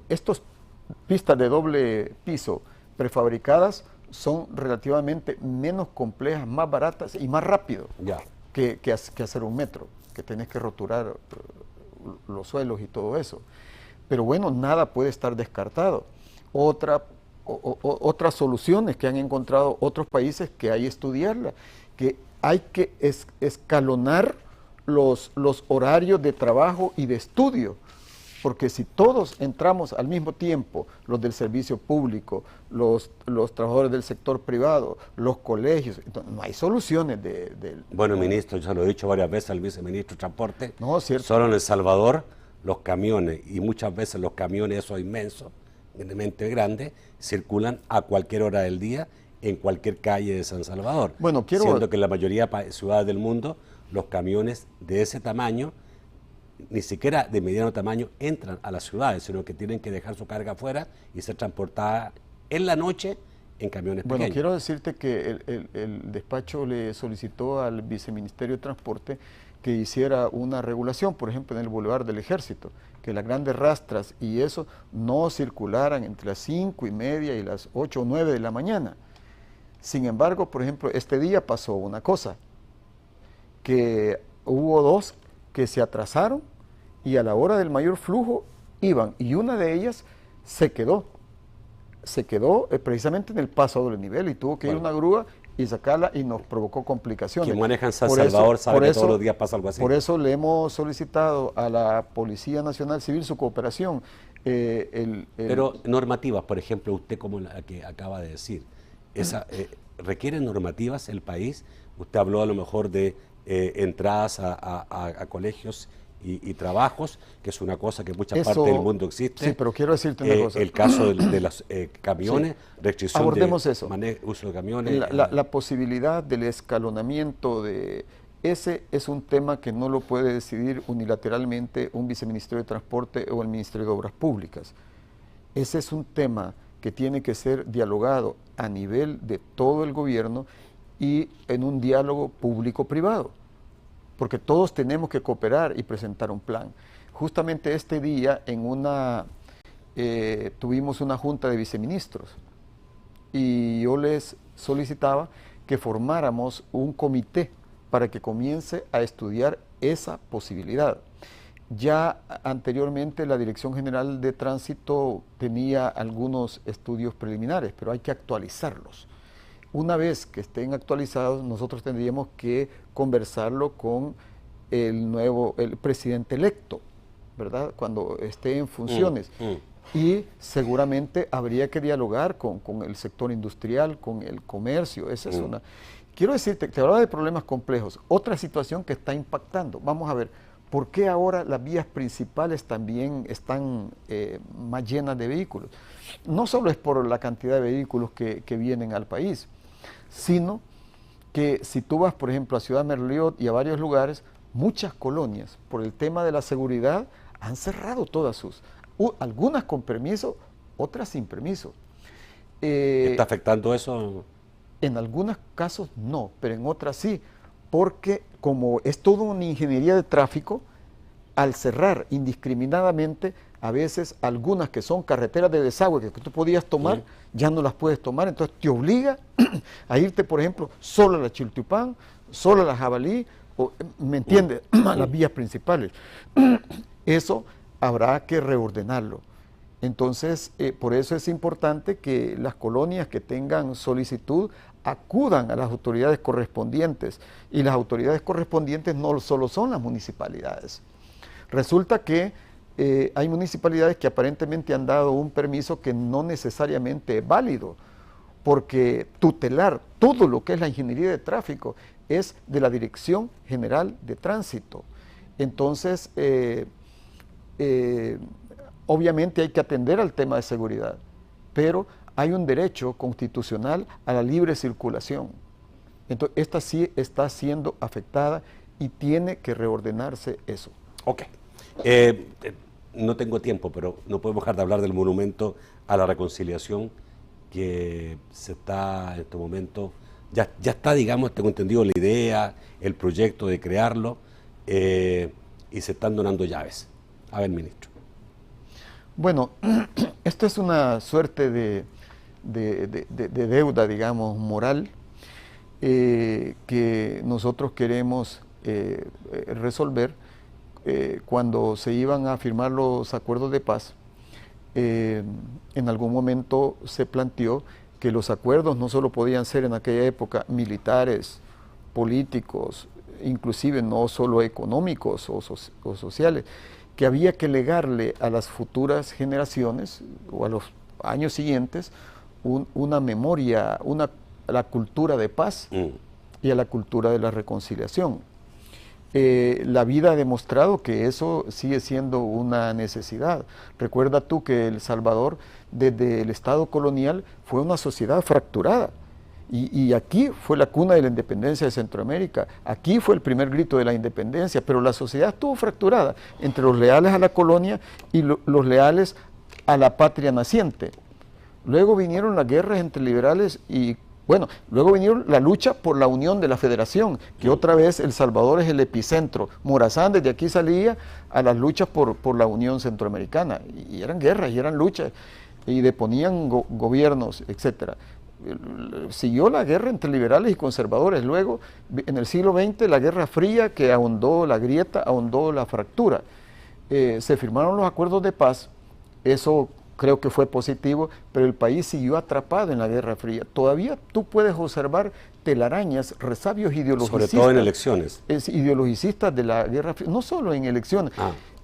Estos pistas de doble piso prefabricadas son relativamente menos complejas, más baratas y más rápido que hacer un metro, que tenés que roturar los suelos y todo eso. Pero bueno, nada puede estar descartado. Otras soluciones que han encontrado otros países que hay que estudiarla, que hay que escalonar los horarios de trabajo y de estudio. Porque si todos entramos al mismo tiempo, los del servicio público, los trabajadores del sector privado, los colegios, entonces no hay soluciones Bueno, ministro, yo se lo he dicho varias veces al viceministro de Transporte, no, cierto. Solo en El Salvador los camiones, y muchas veces los camiones esos inmensos, enormemente grandes, circulan a cualquier hora del día en cualquier calle de San Salvador. Bueno, siendo que en la mayoría de ciudades del mundo los camiones de ese tamaño ni siquiera de mediano tamaño entran a las ciudades, sino que tienen que dejar su carga afuera y ser transportada en la noche en camiones pequeños. Bueno, quiero decirte que el despacho le solicitó al Viceministerio de Transporte que hiciera una regulación, por ejemplo, en el Boulevard del Ejército, que las grandes rastras y eso no circularan entre las 5:30 y las 8 o 9 de la mañana. Sin embargo, por ejemplo, este día pasó una cosa, que hubo 2 que se atrasaron y a la hora del mayor flujo iban, y una de ellas se quedó precisamente en el paso a doble nivel y tuvo que ir una grúa y sacarla y nos provocó complicaciones. Quien maneja en San Salvador sabe que todos los días pasa algo así. Por eso le hemos solicitado a la Policía Nacional Civil su cooperación. Pero normativas, por ejemplo, usted como la que acaba de decir, ¿requieren normativas el país? Usted habló a lo mejor de entradas a colegios y trabajos, que es una cosa que en muchas partes del mundo existe. Sí, pero quiero decirte una cosa. El caso de los camiones, sí. Restricción Abordemos de eso. Uso de camiones. La posibilidad del escalonamiento ese es un tema que no lo puede decidir unilateralmente un viceministerio de Transporte o el Ministerio de Obras Públicas. Ese es un tema que tiene que ser dialogado a nivel de todo el gobierno y en un diálogo público-privado, porque todos tenemos que cooperar y presentar un plan. Justamente este día tuvimos una junta de viceministros y yo les solicitaba que formáramos un comité para que comience a estudiar esa posibilidad. Ya anteriormente la Dirección General de Tránsito tenía algunos estudios preliminares, pero hay que actualizarlos. Una vez que estén actualizados, nosotros tendríamos que conversarlo con el presidente electo, ¿verdad? Cuando esté en funciones. Y seguramente habría que dialogar con el sector industrial, con el comercio. Esa es una. Quiero decirte, te hablaba de problemas complejos. Otra situación que está impactando. Vamos a ver, ¿por qué ahora las vías principales también están más llenas de vehículos? No solo es por la cantidad de vehículos que vienen al país, sino que si tú vas, por ejemplo, a Ciudad Merliot y a varios lugares, muchas colonias, por el tema de la seguridad, han cerrado todas algunas con permiso, otras sin permiso. ¿Está afectando eso? En algunos casos no, pero en otras sí, porque como es toda una ingeniería de tráfico, al cerrar indiscriminadamente, a veces algunas que son carreteras de desagüe que tú podías tomar, ya no las puedes tomar, entonces te obliga a irte, por ejemplo, solo a la Chiltepán, solo a la Jabalí, ¿me entiendes? A las vías principales. Eso habrá que reordenarlo. Entonces, por eso es importante que las colonias que tengan solicitud acudan a las autoridades correspondientes, y las autoridades correspondientes no solo son las municipalidades. Resulta que hay municipalidades que aparentemente han dado un permiso que no necesariamente es válido, porque tutelar todo lo que es la ingeniería de tráfico es de la Dirección General de Tránsito. Entonces, obviamente hay que atender al tema de seguridad, pero hay un derecho constitucional a la libre circulación. Entonces, esta sí está siendo afectada y tiene que reordenarse eso. Ok. No tengo tiempo, pero no podemos dejar de hablar del monumento a la reconciliación que se está en este momento, ya está, digamos, tengo entendido la idea, el proyecto de crearlo, y se están donando llaves. A ver, ministro. Bueno, esto es una suerte de deuda, digamos, moral, que nosotros queremos resolver. Cuando se iban a firmar los acuerdos de paz, en algún momento se planteó que los acuerdos no solo podían ser en aquella época militares, políticos, inclusive no solo económicos o sociales, que había que legarle a las futuras generaciones o a los años siguientes una memoria, a la cultura de paz y a la cultura de la reconciliación. La vida ha demostrado que eso sigue siendo una necesidad. Recuerda tú que El Salvador, desde el Estado colonial, fue una sociedad fracturada. Y aquí fue la cuna de la independencia de Centroamérica. Aquí fue el primer grito de la independencia, pero la sociedad estuvo fracturada entre los leales a la colonia y los leales a la patria naciente. Luego vinieron las guerras entre liberales y bueno, luego vinieron la lucha por la unión de la federación, que otra vez El Salvador es el epicentro. Morazán desde aquí salía a las luchas por la unión centroamericana, y eran guerras, y eran luchas, y deponían gobiernos, etcétera. Siguió la guerra entre liberales y conservadores. Luego, en el siglo XX, la Guerra Fría, que ahondó la grieta, ahondó la fractura. Se firmaron los acuerdos de paz, eso creo que fue positivo, pero el país siguió atrapado en la Guerra Fría. Todavía tú puedes observar telarañas, resabios ideologicistas. Sobre todo en elecciones. Ideologicistas de la Guerra Fría, no solo en elecciones,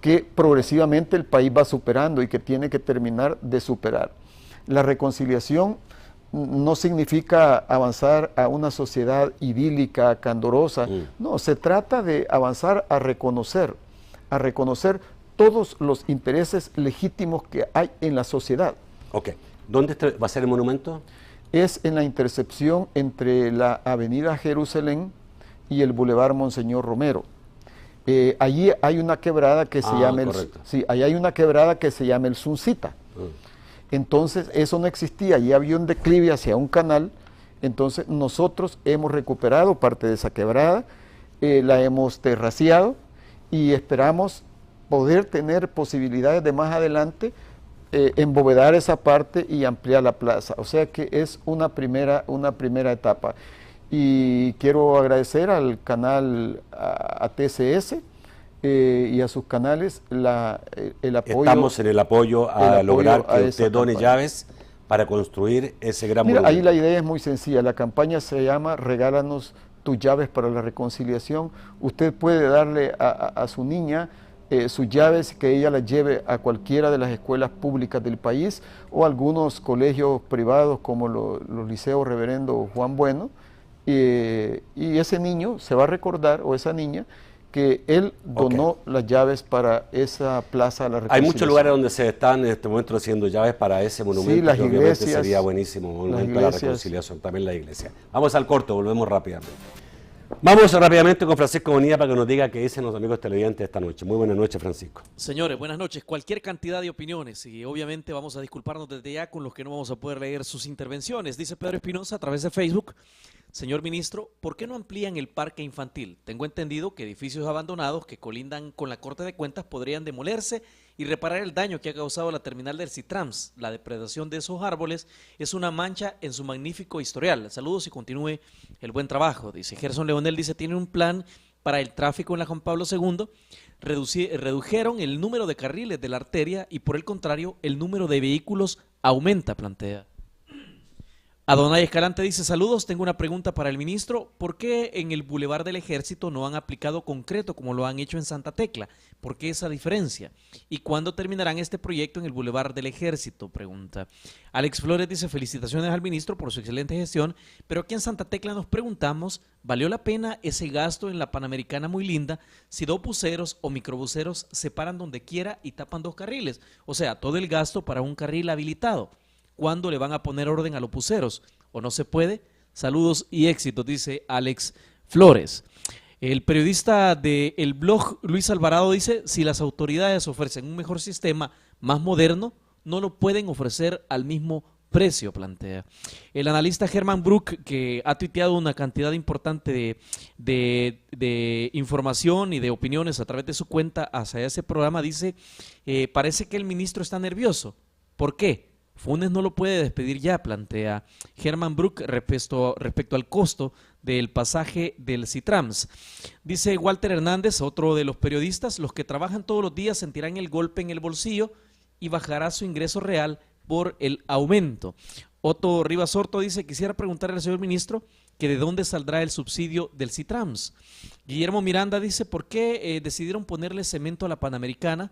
que progresivamente el país va superando y que tiene que terminar de superar. La reconciliación no significa avanzar a una sociedad idílica, candorosa. No, se trata de avanzar a reconocer todos los intereses legítimos que hay en la sociedad. Ok. ¿Dónde va a ser el monumento? Es en la intersección entre la Avenida Jerusalén y el Boulevard Monseñor Romero. Allí hay una quebrada que se llama allí hay una quebrada que se llama el Suncita. Entonces eso no existía, allí había un declive hacia un canal, Entonces nosotros hemos recuperado parte de esa quebrada, la hemos terraciado y esperamos poder tener posibilidades de más adelante embovedar esa parte y ampliar la plaza. O sea que es una primera etapa. Y quiero agradecer al canal a TCS y a sus canales el apoyo. Estamos en el apoyo a lograr que usted done campaña. llaves para construir ese gran Mira, ahí monumento. la idea es muy sencilla. La campaña se llama Regálanos tus llaves para la reconciliación. Usted puede darle a su niña sus llaves, que ella las lleve a cualquiera de las escuelas públicas del país o algunos colegios privados como los liceos Reverendo Juan Bueno, y ese niño se va a recordar, o esa niña, que él donó las llaves para esa plaza de la Hay reconciliación. muchos lugares donde se están en este momento haciendo llaves para ese monumento, Sí, las que obviamente iglesias, sería buenísimo, un monumento a la reconciliación, también la iglesia. Vamos al corto, volvemos rápidamente. Vamos rápidamente con Francisco Bonilla para que nos diga qué dicen los amigos televidentes esta noche. Muy buenas noches, Francisco. Señores, buenas noches. Cualquier cantidad de opiniones y obviamente vamos a disculparnos desde ya con los que no vamos a poder leer sus intervenciones. Dice Pedro Espinosa a través de Facebook: señor ministro, ¿por qué no amplían el parque infantil? Tengo entendido que edificios abandonados que colindan con la Corte de Cuentas podrían demolerse y reparar el daño que ha causado la terminal del Citrams. La depredación de esos árboles es una mancha en su magnífico historial. Saludos y continúe el buen trabajo. Dice Gerson Leonel, dice, tiene un plan para el tráfico en la Juan Pablo II. Redujeron el número de carriles de la arteria y por el contrario el número de vehículos aumenta, plantea. Adonai Escalante dice, saludos, tengo una pregunta para el ministro. ¿Por qué en el Boulevard del Ejército no han aplicado concreto como lo han hecho en Santa Tecla? ¿Por qué esa diferencia? ¿Y cuándo terminarán este proyecto en el Boulevard del Ejército? Pregunta. Alex Flores dice, felicitaciones al ministro por su excelente gestión, pero aquí en Santa Tecla nos preguntamos, ¿valió la pena ese gasto en la Panamericana muy linda si dos buceros o microbuceros se paran donde quiera y tapan dos carriles? O sea, todo el gasto para un carril habilitado. ¿Cuándo le van a poner orden a los buceros? ¿O no se puede? Saludos y éxitos, dice Alex Flores. El periodista del blog Luis Alvarado dice, si las autoridades ofrecen un mejor sistema, más moderno, no lo pueden ofrecer al mismo precio, plantea. El analista Germán Brook, que ha tuiteado una cantidad importante de información y de opiniones a través de su cuenta hacia ese programa, dice, parece que el ministro está nervioso. ¿Por qué? Funes no lo puede despedir ya, plantea Germán Brook respecto al costo del pasaje del Citrams. Dice Walter Hernández, otro de los periodistas, los que trabajan todos los días sentirán el golpe en el bolsillo y bajará su ingreso real por el aumento. Otto Rivas Horto dice, quisiera preguntarle al señor ministro que de dónde saldrá el subsidio del Citrams. Guillermo Miranda dice, ¿por qué decidieron ponerle cemento a la Panamericana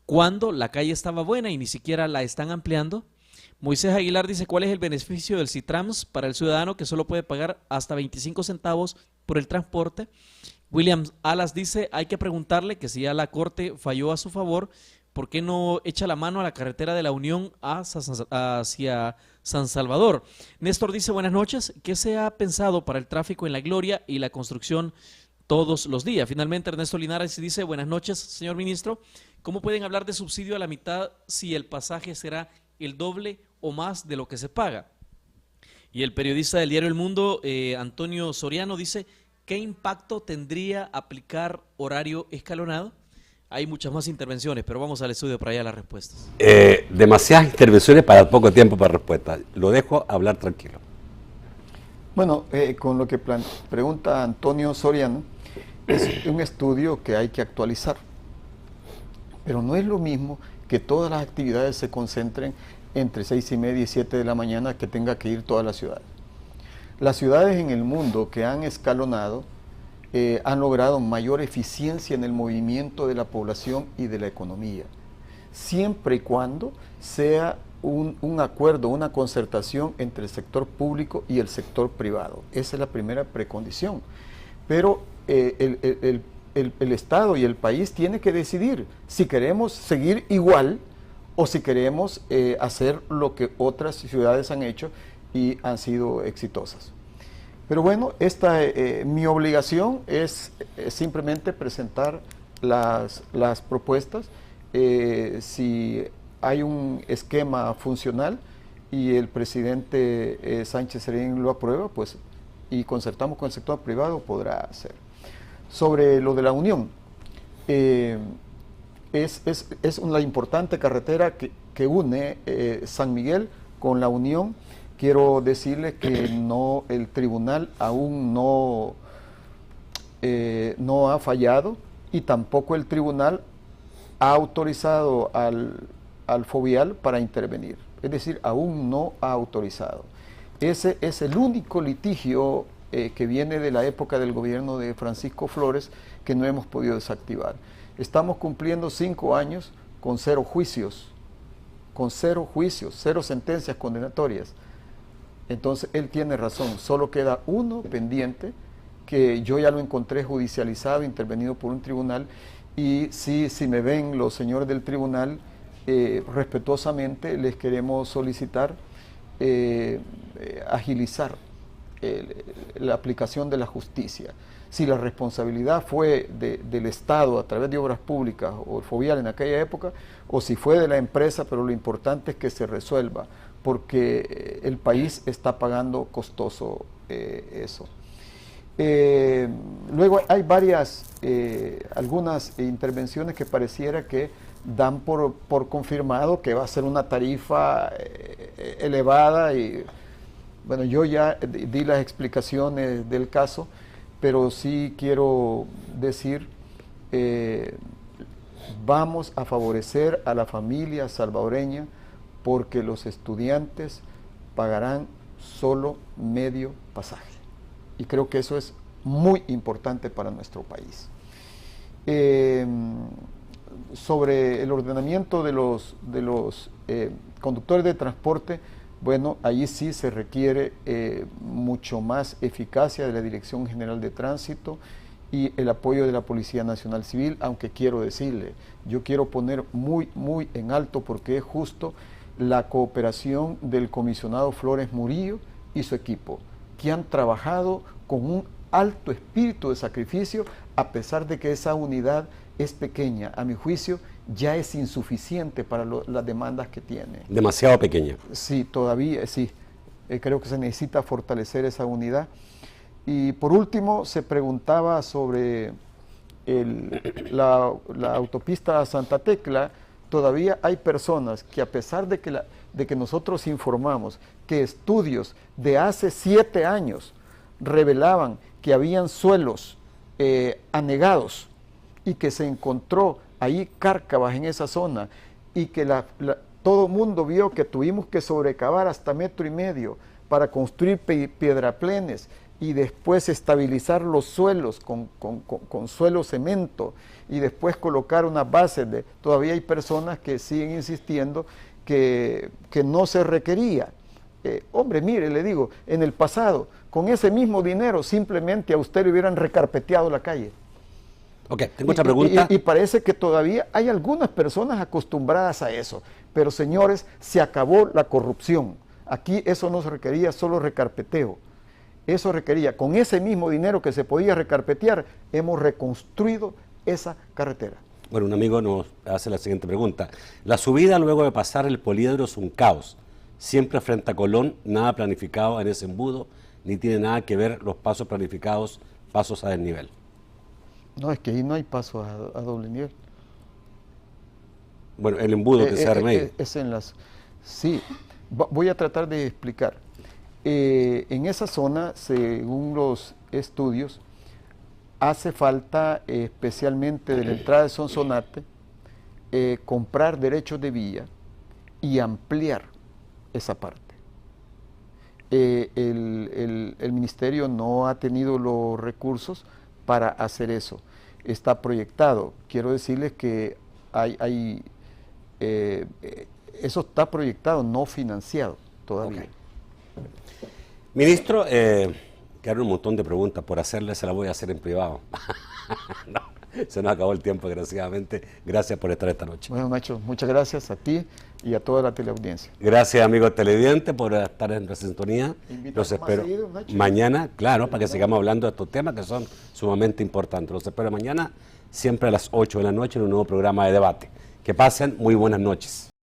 cuando la calle estaba buena y ni siquiera la están ampliando? Moisés Aguilar dice, ¿cuál es el beneficio del Citrams para el ciudadano que solo puede pagar hasta 25 centavos por el transporte? William Alas dice, hay que preguntarle que si ya la Corte falló a su favor, ¿por qué no echa la mano a la carretera de la Unión hacia San Salvador? Néstor dice, buenas noches, ¿qué se ha pensado para el tráfico en La Gloria y la construcción todos los días? Finalmente Ernesto Linares dice, buenas noches, señor ministro, ¿cómo pueden hablar de subsidio a la mitad si el pasaje será el doble o más de lo que se paga? Y el periodista del diario El Mundo, Antonio Soriano, dice, ¿qué impacto tendría aplicar horario escalonado? Hay muchas más intervenciones, pero vamos al estudio para allá las respuestas. Demasiadas intervenciones para poco tiempo para respuestas. Lo dejo hablar tranquilo. Bueno, con lo que pregunta Antonio Soriano, es un estudio que hay que actualizar. Pero no es lo mismo que todas las actividades se concentren entre 6:30 y 7 de la mañana, que tenga que ir toda la ciudad. Las ciudades en el mundo que han escalonado han logrado mayor eficiencia en el movimiento de la población y de la economía, siempre y cuando sea un acuerdo, una concertación entre el sector público y el sector privado. Esa es la primera precondición. Pero el Estado y el país tiene que decidir si queremos seguir igual o si queremos hacer lo que otras ciudades han hecho y han sido exitosas. Pero bueno, mi obligación es simplemente presentar las propuestas. Si hay un esquema funcional, y el presidente Sánchez Serén lo aprueba, pues, y concertamos con el sector privado, podrá hacer. Sobre lo de la Unión, es una importante carretera que une San Miguel con la Unión. Quiero decirles que no, el tribunal aún no ha fallado, y tampoco el tribunal ha autorizado al Fovial para intervenir. Es decir, aún no ha autorizado. Ese es el único litigio que viene de la época del gobierno de Francisco Flores que no hemos podido desactivar. Estamos cumpliendo 5 años con 0 juicios, 0 sentencias condenatorias. Entonces él tiene razón, solo queda uno pendiente, que yo ya lo encontré judicializado, intervenido por un tribunal, y si me ven los señores del tribunal, respetuosamente les queremos solicitar agilizar la aplicación de la justicia. Si la responsabilidad fue del Estado a través de obras públicas o el Fovial en aquella época, o si fue de la empresa, pero lo importante es que se resuelva, porque el país está pagando costoso eso. Luego hay algunas intervenciones que pareciera que dan por confirmado que va a ser una tarifa elevada, y bueno, yo ya di las explicaciones del caso, pero sí quiero decir, vamos a favorecer a la familia salvadoreña, porque los estudiantes pagarán solo medio pasaje, y creo que eso es muy importante para nuestro país. Sobre el ordenamiento de los conductores de transporte, bueno, allí sí se requiere mucho más eficacia de la Dirección General de Tránsito y el apoyo de la Policía Nacional Civil, aunque quiero decirle, yo quiero poner muy en alto, porque es justo, la cooperación del comisionado Flores Murillo y su equipo, que han trabajado con un alto espíritu de sacrificio, a pesar de que esa unidad es pequeña. A mi juicio ya es insuficiente para las demandas que tiene. Demasiado pequeña. Sí, todavía sí. Creo que se necesita fortalecer esa unidad. Y por último, se preguntaba sobre la autopista a Santa Tecla. Todavía hay personas que, a pesar de que nosotros informamos que estudios de hace 7 años revelaban que habían suelos anegados, y que se encontró ahí cárcavas en esa zona, y que todo el mundo vio que tuvimos que sobrecavar hasta 1,5 metros para construir piedraplenes y después estabilizar los suelos con suelo cemento, y después colocar unas bases todavía hay personas que siguen insistiendo que no se requería. Hombre, mire, le digo, en el pasado, con ese mismo dinero, simplemente a usted le hubieran recarpeteado la calle. Ok, tengo otra pregunta. Y parece que todavía hay algunas personas acostumbradas a eso. Pero señores, se acabó la corrupción. Aquí eso no se requería solo recarpeteo. Eso requería, con ese mismo dinero que se podía recarpetear, hemos reconstruido esa carretera. Bueno, un amigo nos hace la siguiente pregunta. La subida luego de pasar el poliedro es un caos. Siempre frente a Colón, nada planificado en ese embudo, ni tiene nada que ver los pasos planificados, pasos a desnivel. No, es que ahí no hay paso a doble nivel. Bueno, el embudo que se arme. Es en las... Sí, voy a tratar de explicar. En esa zona, según los estudios, hace falta, especialmente de la entrada de Sonsonate, comprar derechos de vía y ampliar esa parte. El ministerio no ha tenido los recursos para hacer eso. Está proyectado. Quiero decirles que eso está proyectado, no financiado todavía. Okay. Ministro, quedaron un montón de preguntas por hacerle, se las voy a hacer en privado. No, se nos acabó el tiempo, desgraciadamente. Gracias por estar esta noche. Bueno, Nacho, muchas gracias a ti y a toda la teleaudiencia. Gracias, amigos televidentes, por estar en nuestra sintonía. Los espero seguido, mañana, claro, para que sigamos hablando de estos temas que son sumamente importantes. Los espero mañana, siempre a las 8 de la noche, en un nuevo programa de debate. Que pasen muy buenas noches.